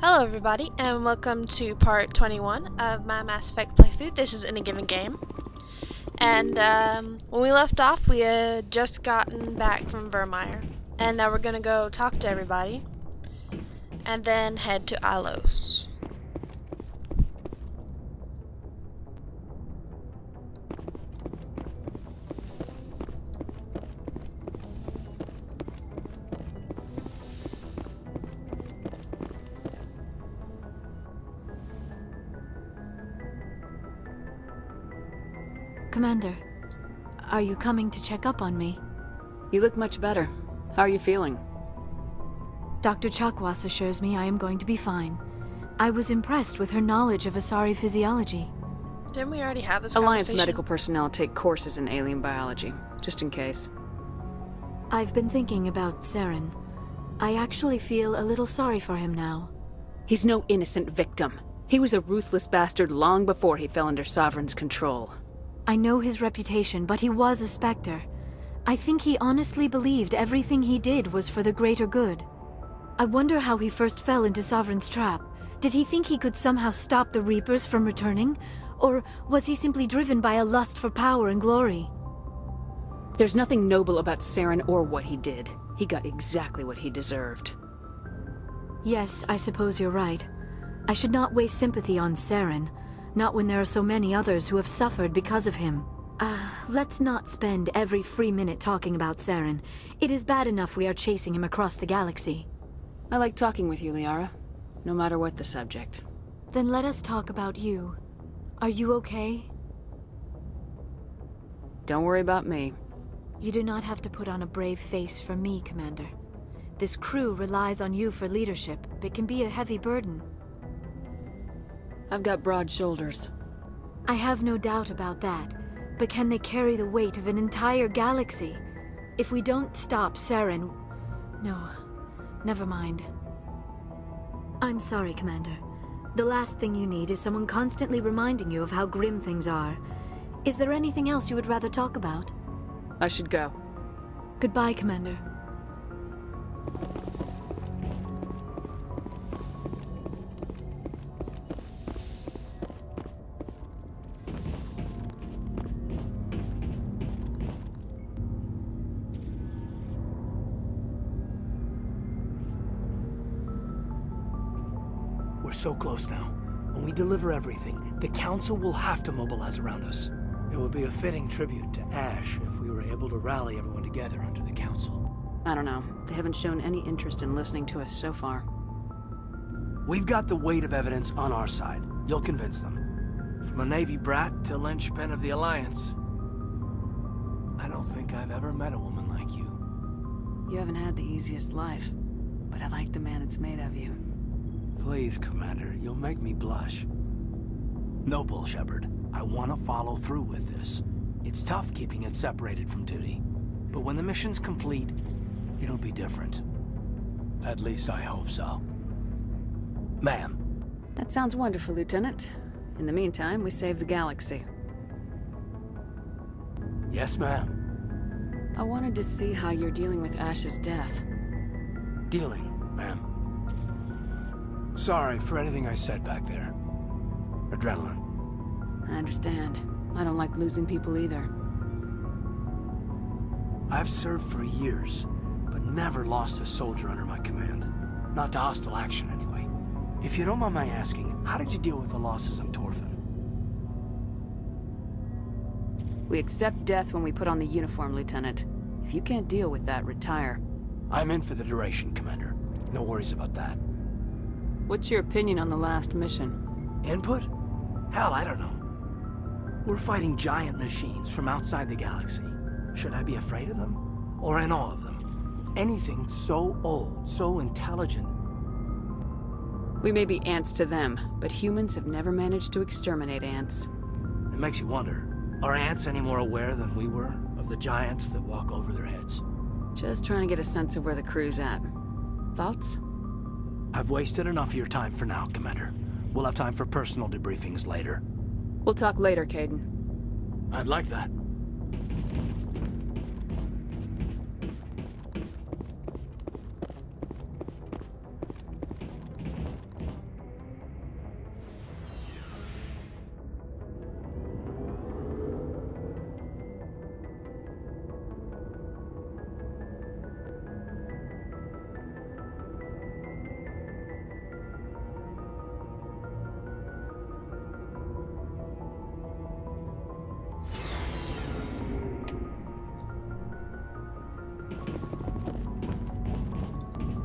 Hello everybody, and welcome to part 21 of my Mass Effect playthrough. This is In a Given Game. And when we left off, we had just gotten back from Vermeer. And now we're gonna go talk to everybody, and then head to Alos. Commander, are you coming to check up on me? You look much better. How are you feeling? Dr. Chakwas assures me I am going to be fine. I was impressed with her knowledge of Asari physiology. Didn't we already have this Alliance conversation? medical personnel take courses in alien biology, just in case. I've been thinking about Saren. I actually feel a little sorry for him now. He's no innocent victim. He was a ruthless bastard long before he fell under Sovereign's control. I know his reputation, but he was a Spectre. I think he honestly believed everything he did was for the greater good. I wonder how he first fell into Sovereign's trap. Did he think he could somehow stop the Reapers from returning? Or was he simply driven by a lust for power and glory? There's nothing noble about Saren or what he did. He got exactly what he deserved. Yes, I suppose you're right. I should not waste sympathy on Saren. Not when there are so many others who have suffered because of him. Let's not spend every free minute talking about Saren. It is bad enough we are chasing him across the galaxy. I like talking with you, Liara. No matter what the subject. Then let us talk about you. Are you okay? Don't worry about me. You do not have to put on a brave face for me, Commander. This crew relies on you for leadership. It can be a heavy burden. I've got broad shoulders. I have no doubt about that. But can they carry the weight of an entire galaxy? If we don't stop Saren... No, never mind. I'm sorry, Commander. The last thing you need is someone constantly reminding you of how grim things are. Is there anything else you would rather talk about? I should go. Goodbye, Commander. We're so close now. When we deliver everything, the Council will have to mobilize around us. It would be a fitting tribute to Ash if we were able to rally everyone together under the Council. I don't know. They haven't shown any interest in listening to us so far. We've got the weight of evidence on our side. You'll convince them. From a Navy brat to linchpin of the Alliance. I don't think I've ever met a woman like you. You haven't had the easiest life, but I like the man it's made of you. Please, Commander, you'll make me blush. No bull, Shepard. I want to follow through with this. It's tough keeping it separated from duty. But when the mission's complete, it'll be different. At least I hope so. Ma'am. That sounds wonderful, Lieutenant. In the meantime, we save the galaxy. Yes, ma'am. I wanted to see how you're dealing with Ash's death. Dealing, ma'am. Sorry for anything I said back there. Adrenaline. I understand. I don't like losing people either. I've served for years, but never lost a soldier under my command. Not to hostile action, anyway. If you don't mind my asking, how did you deal with the losses on Torfin? We accept death when we put on the uniform, Lieutenant. If you can't deal with that, retire. I'm in for the duration, Commander. No worries about that. What's your opinion on the last mission? Input? Hell, I don't know. We're fighting giant machines from outside the galaxy. Should I be afraid of them? Or in awe of them? Anything so old, so intelligent. We may be ants to them, but humans have never managed to exterminate ants. It makes you wonder, are ants any more aware than we were of the giants that walk over their heads? Just trying to get a sense of where the crew's at. Thoughts? I've wasted enough of your time for now, Commander. We'll have time for personal debriefings later. We'll talk later, Kaidan. I'd like that.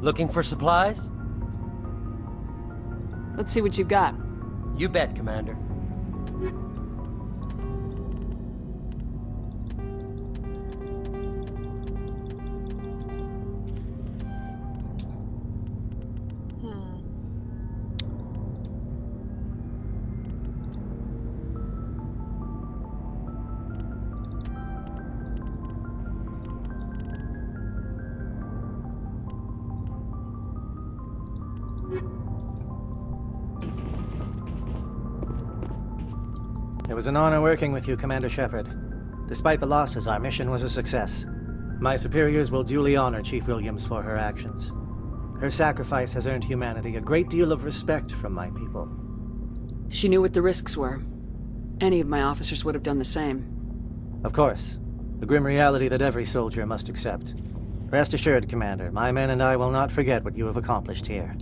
Looking for supplies? Let's see what you've got. You bet, Commander. It was an honor working with you, Commander Shepard. Despite the losses, our mission was a success. My superiors will duly honor Chief Williams for her actions. Her sacrifice has earned humanity a great deal of respect from my people. She knew what the risks were. Any of my officers would have done the same. Of course. The grim reality that every soldier must accept. Rest assured, Commander, my men and I will not forget what you have accomplished here.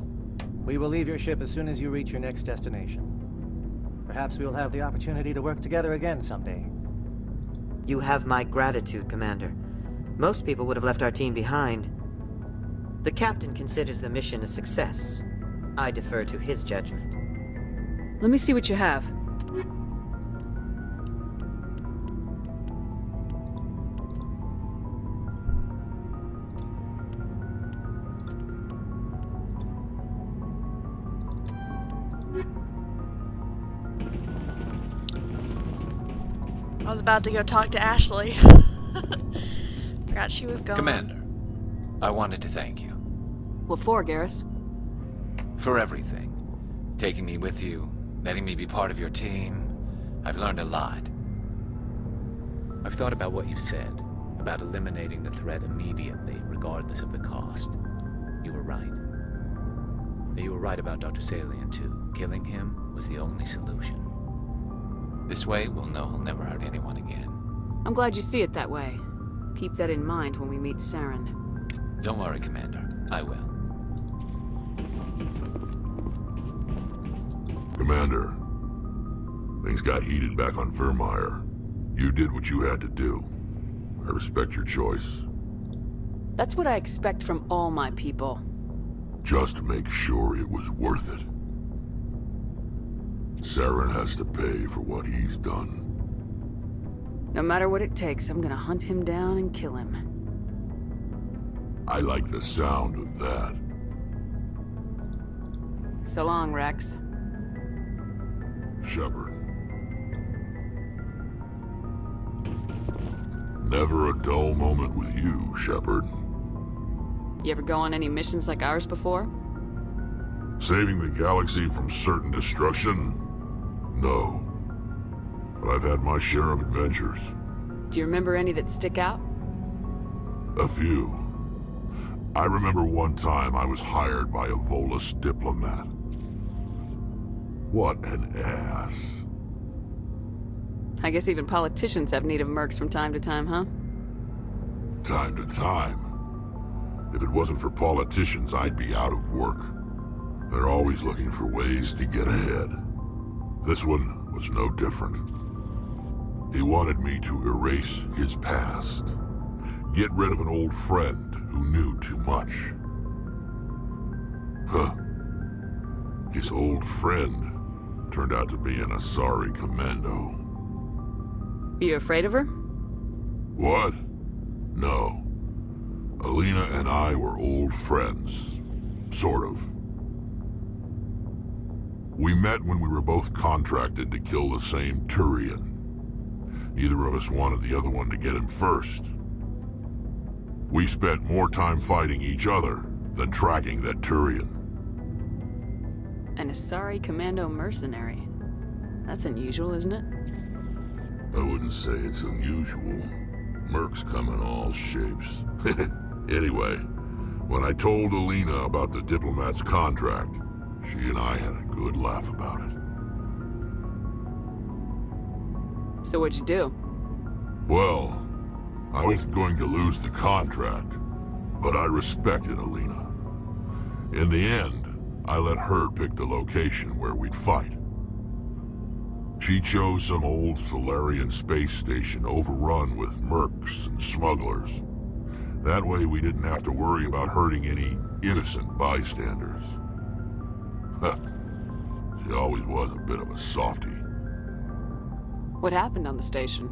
We will leave your ship as soon as you reach your next destination. Perhaps we will have the opportunity to work together again someday. You have my gratitude, Commander. Most people would have left our team behind. The captain considers the mission a success. I defer to his judgment. Let me see what you have. I was about to go talk to Ashley. Forgot she was gone. Commander, I wanted to thank you. What for, Garrus? For everything. Taking me with you, letting me be part of your team. I've learned a lot. I've thought about what you said, about eliminating the threat immediately, regardless of the cost. You were right. You were right about Dr. Salian, too. Killing him was the only solution. This way, we'll know he'll never hurt anyone again. I'm glad you see it that way. Keep that in mind when we meet Saren. Don't worry, Commander. I will. Commander, things got heated back on Vermeer. You did what you had to do. I respect your choice. That's what I expect from all my people. Just make sure it was worth it. Saren has to pay for what he's done. No matter what it takes, I'm gonna hunt him down and kill him. I like the sound of that. So long, Rex. Shepard. Never a dull moment with you, Shepard. You ever go on any missions like ours before? Saving the galaxy from certain destruction? No. But I've had my share of adventures. Do you remember any that stick out? A few. I remember one time I was hired by a Volus diplomat. What an ass. I guess even politicians have need of mercs from time to time, huh? Time to time. If it wasn't for politicians, I'd be out of work. They're always looking for ways to get ahead. This one was no different. He wanted me to erase his past. Get rid of an old friend who knew too much. Huh. His old friend turned out to be an Asari commando. Are you afraid of her? What? No. Alina and I were old friends. Sort of. We met when we were both contracted to kill the same Turian. Neither of us wanted the other one to get him first. We spent more time fighting each other than tracking that Turian. An Asari commando mercenary. That's unusual, isn't it? I wouldn't say it's unusual. Mercs come in all shapes. Anyway, when I told Alina about the diplomat's contract, she and I had a good laugh about it. So what'd you do? Well, I was going to lose the contract, but I respected Alina. In the end, I let her pick the location where we'd fight. She chose some old Solarian space station overrun with mercs and smugglers. That way we didn't have to worry about hurting any innocent bystanders. She always was a bit of a softie. What happened on the station?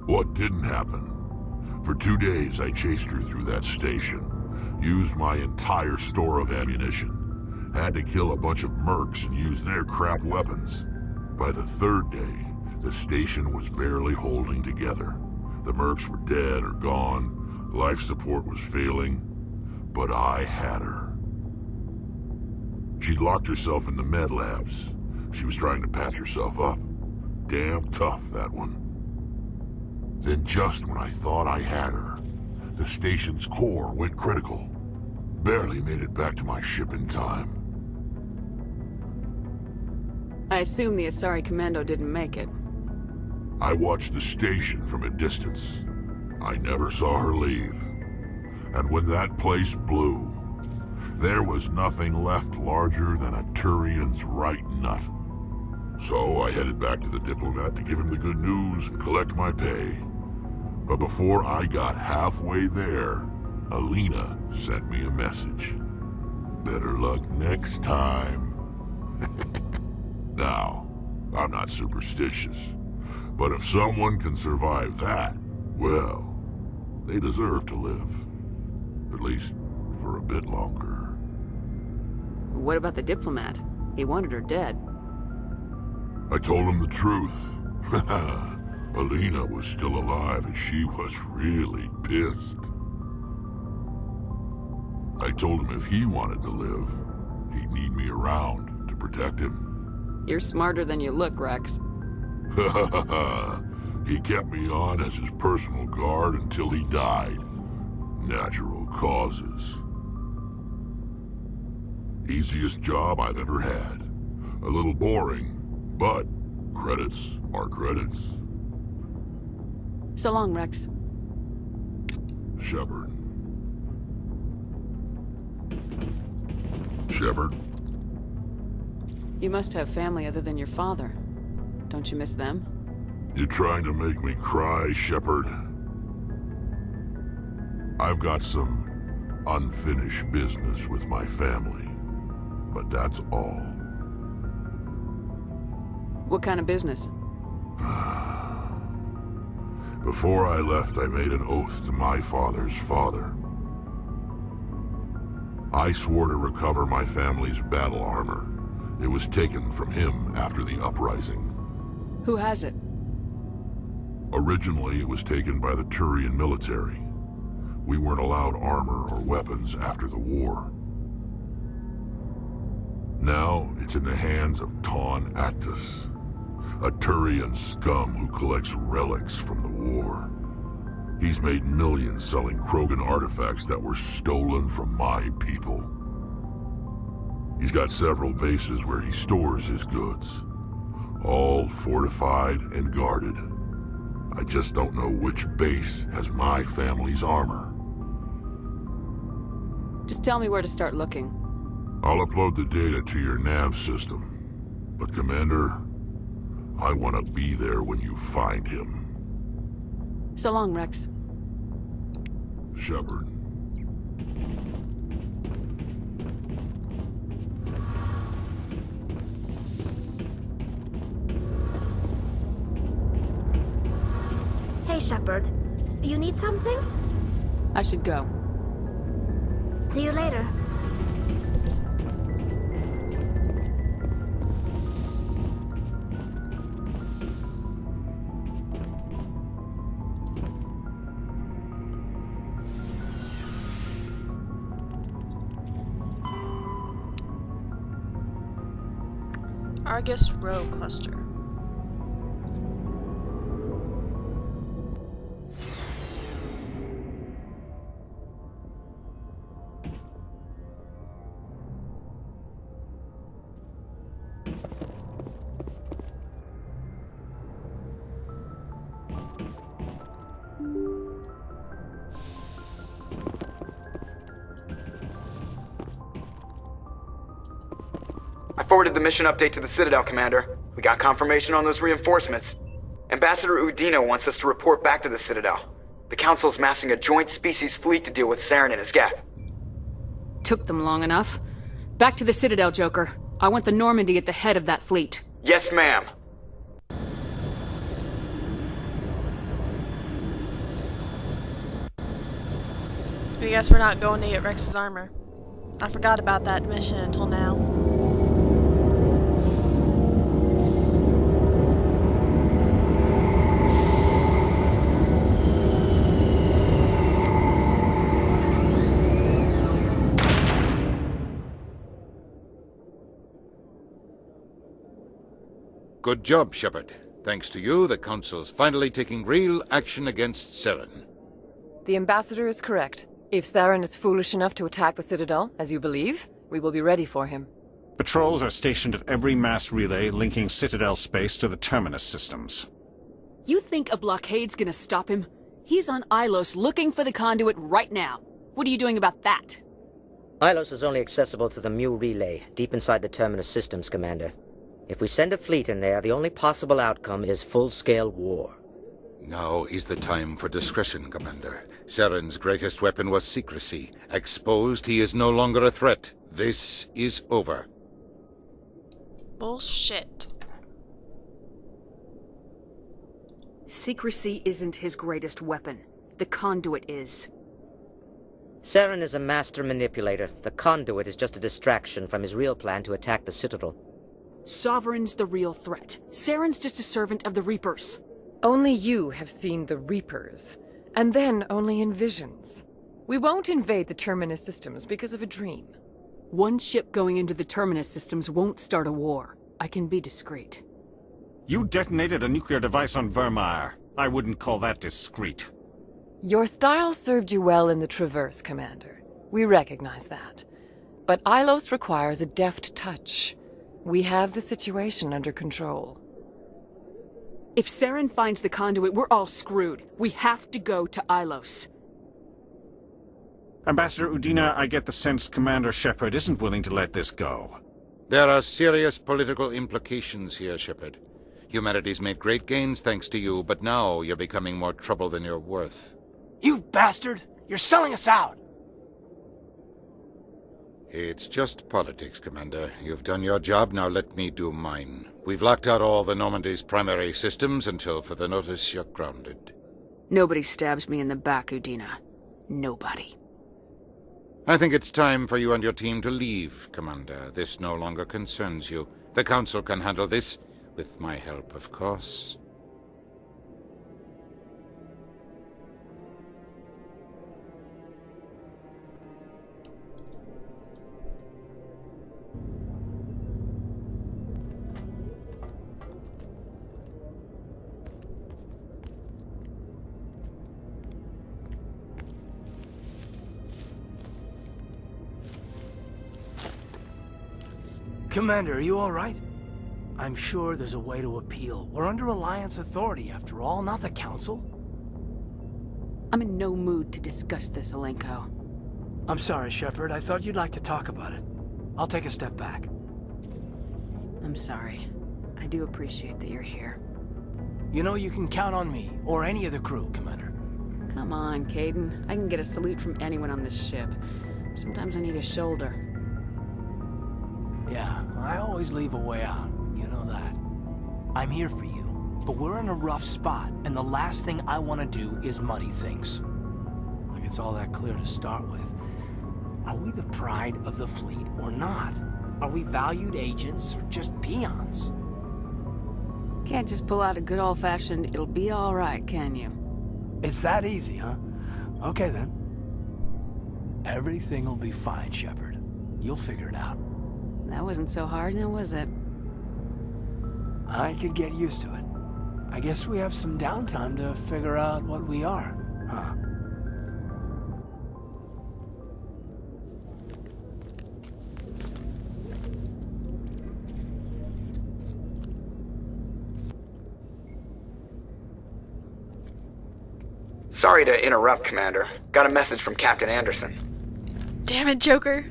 What didn't happen? For 2 days I chased her through that station. Used my entire store of ammunition. Had to kill a bunch of mercs and use their crap weapons. By the 3rd day, the station was barely holding together. The mercs were dead or gone. Life support was failing. But I had her. She'd locked herself in the med labs. She was trying to patch herself up. Damn tough, that one. Then just when I thought I had her, the station's core went critical. Barely made it back to my ship in time. I assume the Asari Commando didn't make it. I watched the station from a distance. I never saw her leave. And when that place blew, there was nothing left larger than a Turian's right nut. So I headed back to the diplomat to give him the good news and collect my pay. But before I got halfway there, Alina sent me a message. Better luck next time. Now, I'm not superstitious, but if someone can survive that, well, they deserve to live. At least for a bit longer. What about the diplomat? He wanted her dead. I told him the truth. Alina was still alive and she was really pissed. I told him if he wanted to live, he'd need me around to protect him. You're smarter than you look, Rex. He kept me on as his personal guard until he died. Natural causes. Easiest job I've ever had. A little boring, but credits are credits. So long, Rex. Shepard. Shepard? You must have family other than your father. Don't you miss them? You trying to make me cry, Shepard? I've got some unfinished business with my family, but that's all. What kind of business? Before I left, I made an oath to my father's father. I swore to recover my family's battle armor. It was taken from him after the uprising. Who has it? Originally, it was taken by the Turian military. We weren't allowed armor or weapons after the war. Now, it's in the hands of Ton Actus, a Turian scum who collects relics from the war. He's made millions selling Krogan artifacts that were stolen from my people. He's got several bases where he stores his goods, all fortified and guarded. I just don't know which base has my family's armor. Just tell me where to start looking. I'll upload the data to your nav system. But Commander, I want to be there when you find him. So long, Rex. Shepard. Hey, Shepard. You need something? I should go. See you later. Argus Row Cluster. I forwarded the mission update to the Citadel, Commander. We got confirmation on those reinforcements. Ambassador Udina wants us to report back to the Citadel. The Council's massing a joint species fleet to deal with Saren and his geth. Took them long enough. Back to the Citadel, Joker. I want the Normandy at the head of that fleet. Yes, ma'am. I guess we're not going to get Rex's armor. I forgot about that mission until now. Good job, Shepard. Thanks to you, the Council's finally taking real action against Saren. The Ambassador is correct. If Saren is foolish enough to attack the Citadel, as you believe, we will be ready for him. Patrols are stationed at every mass relay linking Citadel space to the Terminus systems. You think a blockade's gonna stop him? He's on Ilos looking for the conduit right now. What are you doing about that? Ilos is only accessible to the Mu relay, deep inside the Terminus systems, Commander. If we send a fleet in there, the only possible outcome is full-scale war. Now is the time for discretion, Commander. Saren's greatest weapon was secrecy. Exposed, he is no longer a threat. This is over. Bullshit. Secrecy isn't his greatest weapon. The conduit is. Saren is a master manipulator. The conduit is just a distraction from his real plan to attack the Citadel. Sovereign's the real threat. Saren's just a servant of the Reapers. Only you have seen the Reapers, and then only in visions. We won't invade the Terminus systems because of a dream. One ship going into the Terminus systems won't start a war. I can be discreet. You detonated a nuclear device on Vermeer. I wouldn't call that discreet. Your style served you well in the Traverse, Commander. We recognize that. But Ilos requires a deft touch. We have the situation under control. If Saren finds the conduit, we're all screwed. We have to go to Ilos. Ambassador Udina, I get the sense Commander Shepard isn't willing to let this go. There are serious political implications here, Shepard. Humanity's made great gains thanks to you, but now you're becoming more trouble than you're worth. You bastard! You're selling us out! It's just politics, Commander. You've done your job, now let me do mine. We've locked out all the Normandy's primary systems until further notice you're grounded. Nobody stabs me in the back, Udina. Nobody. I think it's time for you and your team to leave, Commander. This no longer concerns you. The Council can handle this, with my help, of course. Commander, are you all right? I'm sure there's a way to appeal. We're under Alliance authority, after all, not the Council. I'm in no mood to discuss this, Alenko. I'm sorry, Shepard. I thought you'd like to talk about it. I'll take a step back. I'm sorry. I do appreciate that you're here. You know you can count on me, or any of the crew, Commander. Come on, Kaidan. I can get a salute from anyone on this ship. Sometimes I need a shoulder. Yeah, I always leave a way out. You know that. I'm here for you, but we're in a rough spot, and the last thing I want to do is muddy things. Like it's all that clear to start with. Are we the pride of the fleet or not? Are we valued agents or just peons? Can't just pull out a good old-fashioned, it'll be all right, can you? It's that easy, huh? Okay then. Everything will be fine, Shepard. You'll figure it out. That wasn't so hard, now was it? I could get used to it. I guess we have some downtime to figure out what we are, huh? Sorry to interrupt, Commander. Got a message from Captain Anderson. Damn it, Joker.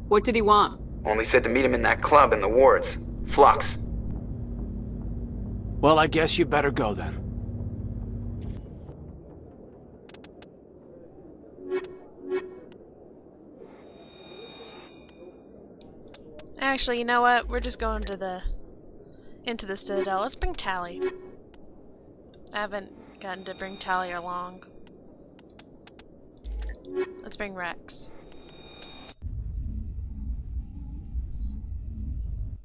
What did he want? Only said to meet him in that club in the wards. Flux. Well, I guess you better go then. Actually, you know what? We're just going to into the Citadel. Let's bring Tally. I haven't gotten to bring Tally along. Let's bring Rex.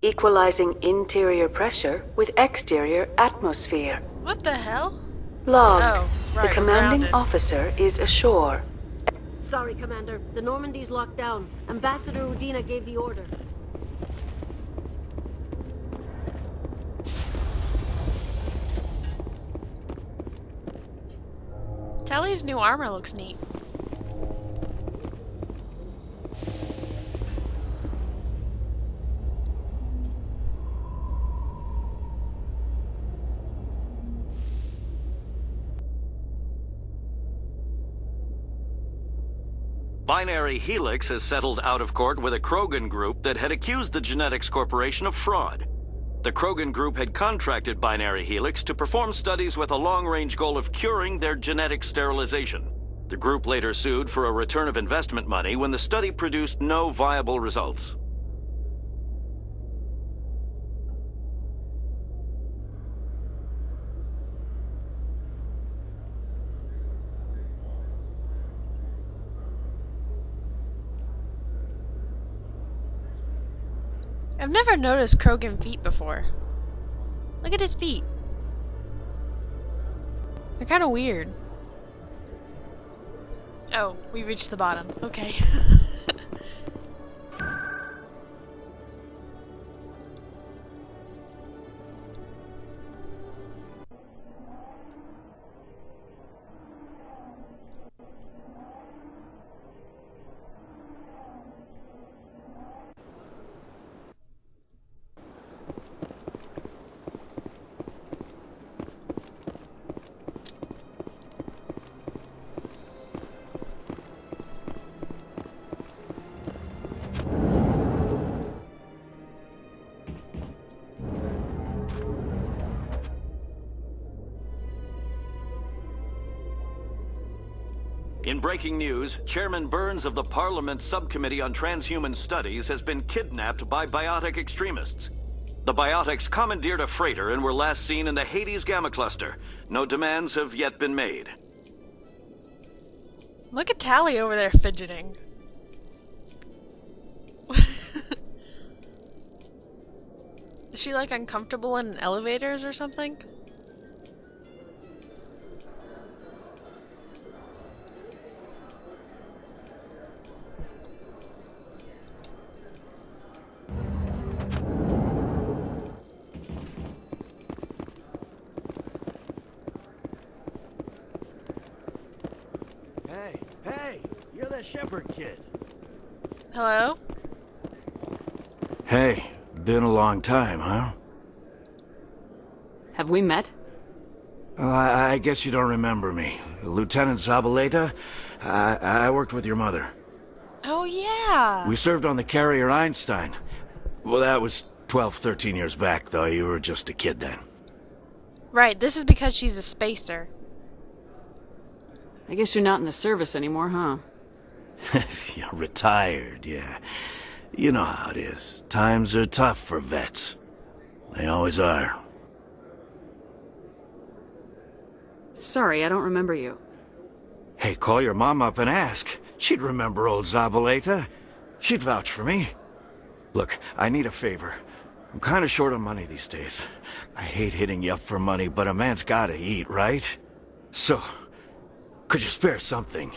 Equalizing interior pressure with exterior atmosphere. What the hell? Logged. Oh, right, The commanding grounded. officer is ashore. Sorry, Commander. The Normandy's locked down. Ambassador Udina gave the order. Tally's new armor looks neat. Binary Helix has settled out of court with a Krogan group that had accused the Genetics Corporation of fraud. The Krogan group had contracted Binary Helix to perform studies with a long-range goal of curing their genetic sterilization. The group later sued for a return of investment money when the study produced no viable results. I've never noticed Krogan feet before. Look at his feet. They're kind of weird. Oh, we reached the bottom. Okay. In breaking news, Chairman Burns of the Parliament Subcommittee on Transhuman Studies has been kidnapped by biotic extremists. The biotics commandeered a freighter and were last seen in the Hades Gamma Cluster. No demands have yet been made. Look at Tally over there fidgeting. Is she like uncomfortable in elevators or something? Hey, you're that Shepherd kid. Hello? Hey, been a long time, huh? Have we met? I guess you don't remember me. Lieutenant Zabaleta? I worked with your mother. Oh, yeah. We served on the carrier Einstein. Well, that was 12, 13 years back, though. You were just a kid then. Right, this is because she's a spacer. I guess you're not in the service anymore, huh? You're retired, yeah. You know how it is. Times are tough for vets. They always are. Sorry, I don't remember you. Hey, call your mom up and ask. She'd remember old Zabaleta. She'd vouch for me. Look, I need a favor. I'm kind of short on money these days. I hate hitting you up for money, but a man's gotta eat, right? So, could you spare something?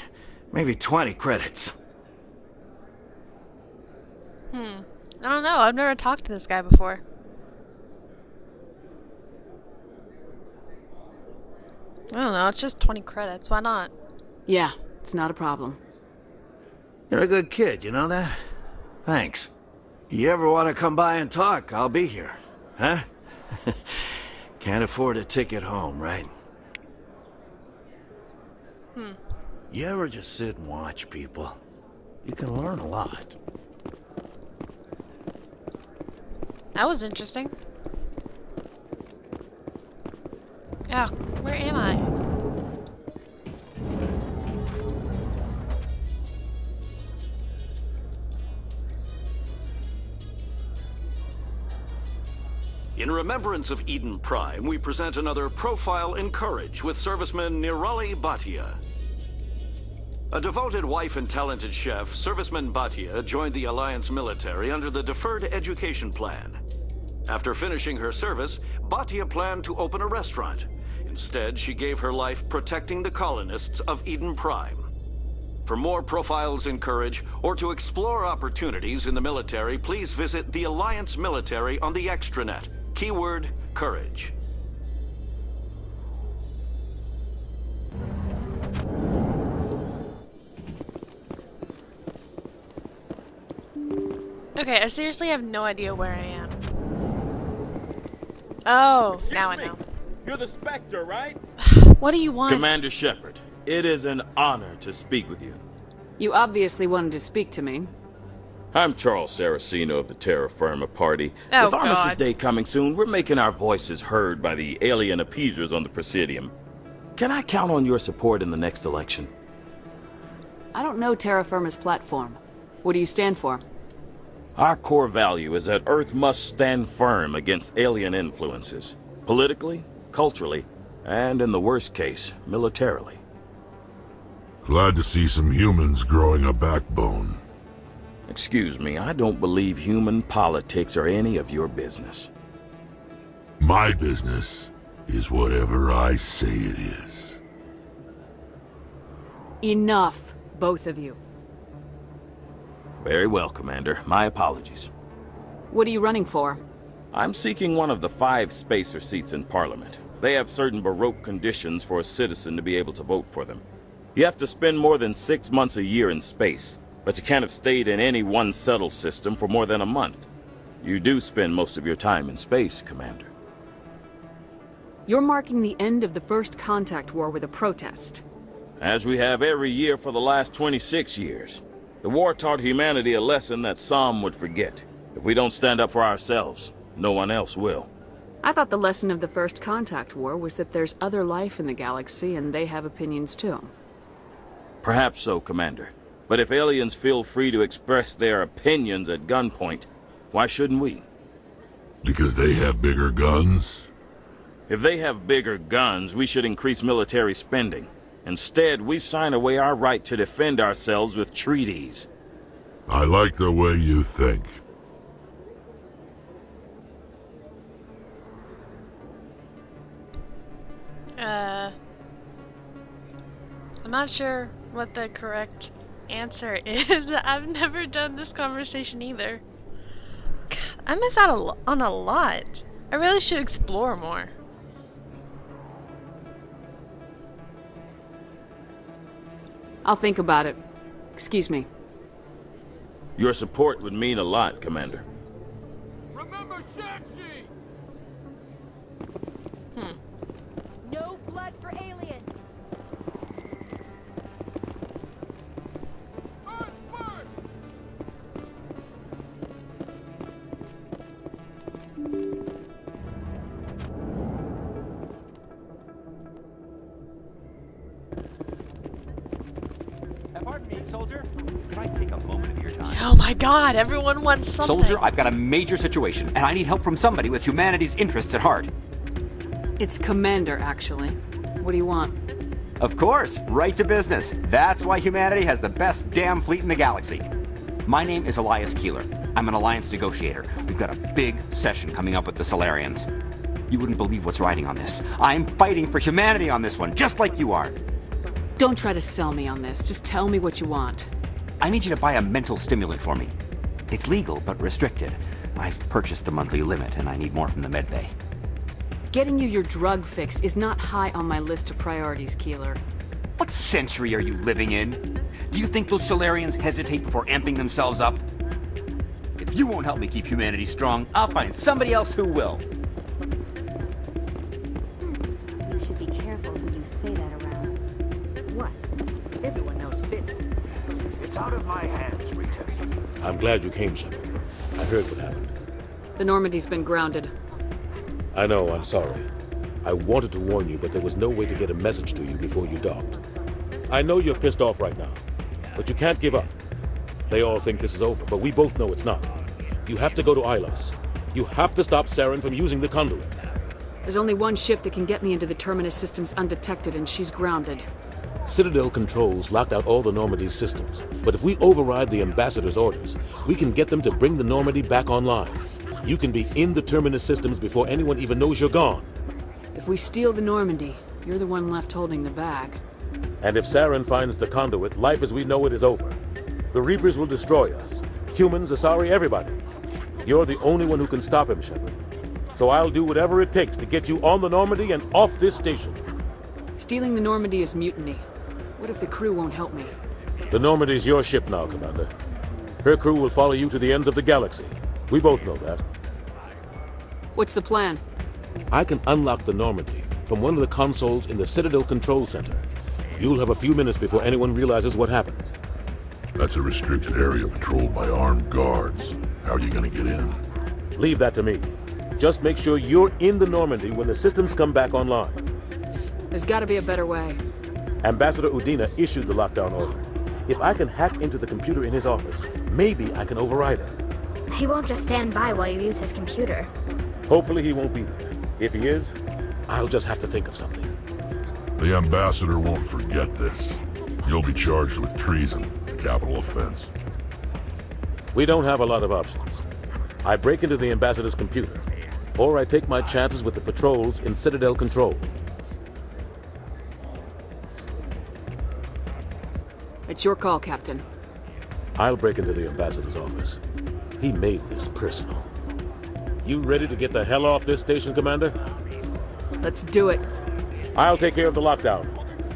Maybe 20 credits. I don't know. I've never talked to this guy before. I don't know. It's just 20 credits. Why not? Yeah, it's not a problem. You're a good kid, you know that? Thanks. You ever want to come by and talk, I'll be here. Huh? Can't afford a ticket home, right? You ever just sit and watch people? You can learn a lot. That was interesting. Oh, where am I? In remembrance of Eden Prime, we present another Profile in Courage with serviceman Nirali Bhatia. A devoted wife and talented chef, Serviceman Bhatia joined the Alliance military under the Deferred Education Plan. After finishing her service, Bhatia planned to open a restaurant. Instead, she gave her life protecting the colonists of Eden Prime. For more Profiles in Courage, or to explore opportunities in the military, please visit the Alliance Military on the extranet. Keyword, Courage. Okay, I seriously have no idea where I am. Oh, now I know. You're the Spectre, right? What do you want? Commander Shepard, it is an honor to speak with you. You obviously wanted to speak to me. I'm Charles Saraceno of the Terra Firma Party. Oh, With Armistice God. Day coming soon, we're making our voices heard by the alien appeasers on the Presidium. Can I count on your support in the next election? I don't know Terra Firma's platform. What do you stand for? Our core value is that Earth must stand firm against alien influences. Politically, culturally, and in the worst case, militarily. Glad to see some humans growing a backbone. Excuse me, I don't believe human politics are any of your business. My business is whatever I say it is. Enough, both of you. Very well, Commander. My apologies. What are you running for? I'm seeking one of the 5 spacer seats in Parliament. They have certain Baroque conditions for a citizen to be able to vote for them. You have to spend more than 6 months a year in space, but you can't have stayed in any one settled system for more than a month. You do spend most of your time in space, Commander. You're marking the end of the first contact war with a protest. As we have every year for the last 26 years. The war taught humanity a lesson that some would forget. If we don't stand up for ourselves, no one else will. I thought the lesson of the first contact war was that there's other life in the galaxy and they have opinions too. Perhaps so, Commander. But if aliens feel free to express their opinions at gunpoint, why shouldn't we? Because they have bigger guns? If they have bigger guns, we should increase military spending. Instead, we sign away our right to defend ourselves with treaties. I like the way you think. I'm not sure what the correct answer is. I've never done this conversation either. God, I miss out on a lot. I really should explore more. I'll think about it. Excuse me. Your support would mean a lot, Commander. Remember Shang-Chi! No blood for aliens! Pardon me, soldier. Can I take a moment of your time? Oh my god, everyone wants something. Soldier, I've got a major situation, and I need help from somebody with humanity's interests at heart. It's Commander, actually. What do you want? Of course, right to business. That's why humanity has the best damn fleet in the galaxy. My name is Elias Keeler. I'm an alliance negotiator. We've got a big session coming up with the Solarians. You wouldn't believe what's riding on this. I'm fighting for humanity on this one, just like you are. Don't try to sell me on this. Just tell me what you want. I need you to buy a mental stimulant for me. It's legal, but restricted. I've purchased the monthly limit, and I need more from the medbay. Getting you your drug fix is not high on my list of priorities, Keeler. What century are you living in? Do you think those Solarians hesitate before amping themselves up? If you won't help me keep humanity strong, I'll find somebody else who will. You should be careful who you say that around. What? Everyone knows Fit. It's out of my hands, Rita. I'm glad you came, Shepard. I heard what happened. The Normandy's been grounded. I know, I'm sorry. I wanted to warn you, but there was no way to get a message to you before you docked. I know you're pissed off right now, but you can't give up. They all think this is over, but we both know it's not. You have to go to Ilos. You have to stop Saren from using the conduit. There's only one ship that can get me into the Terminus systems undetected, and she's grounded. Citadel controls locked out all the Normandy's systems, but if we override the Ambassador's orders, we can get them to bring the Normandy back online. You can be in the Terminus systems before anyone even knows you're gone. If we steal the Normandy, you're the one left holding the bag. And if Saren finds the conduit, life as we know it is over. The Reapers will destroy us. Humans, Asari, everybody. You're the only one who can stop him, Shepard. So I'll do whatever it takes to get you on the Normandy and off this station. Stealing the Normandy is mutiny. What if the crew won't help me? The Normandy's your ship now, Commander. Her crew will follow you to the ends of the galaxy. We both know that. What's the plan? I can unlock the Normandy from one of the consoles in the Citadel Control Center. You'll have a few minutes before anyone realizes what happened. That's a restricted area patrolled by armed guards. How are you gonna get in? Leave that to me. Just make sure you're in the Normandy when the systems come back online. There's gotta be a better way. Ambassador Udina issued the lockdown order. If I can hack into the computer in his office, maybe I can override it. He won't just stand by while you use his computer. Hopefully he won't be there. If he is, I'll just have to think of something. The Ambassador won't forget this. You'll be charged with treason, a capital offense. We don't have a lot of options. I break into the Ambassador's computer, or I take my chances with the patrols in Citadel Control. It's your call, Captain. I'll break into the Ambassador's office. He made this personal. You ready to get the hell off this station, Commander? Let's do it. I'll take care of the lockdown.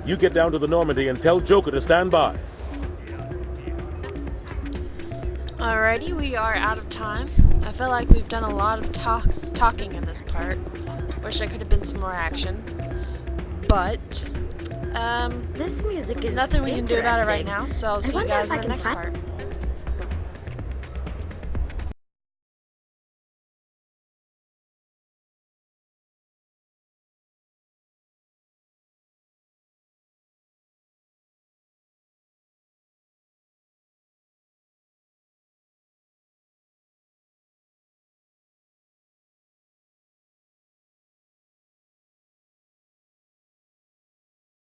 You get down to the Normandy and tell Joker to stand by. Alrighty, we are out of time. I feel like we've done a lot of talking in this part. Wish there could have been some more action. But, this music is nothing we can do about it right now, so I'll see you guys in the next part.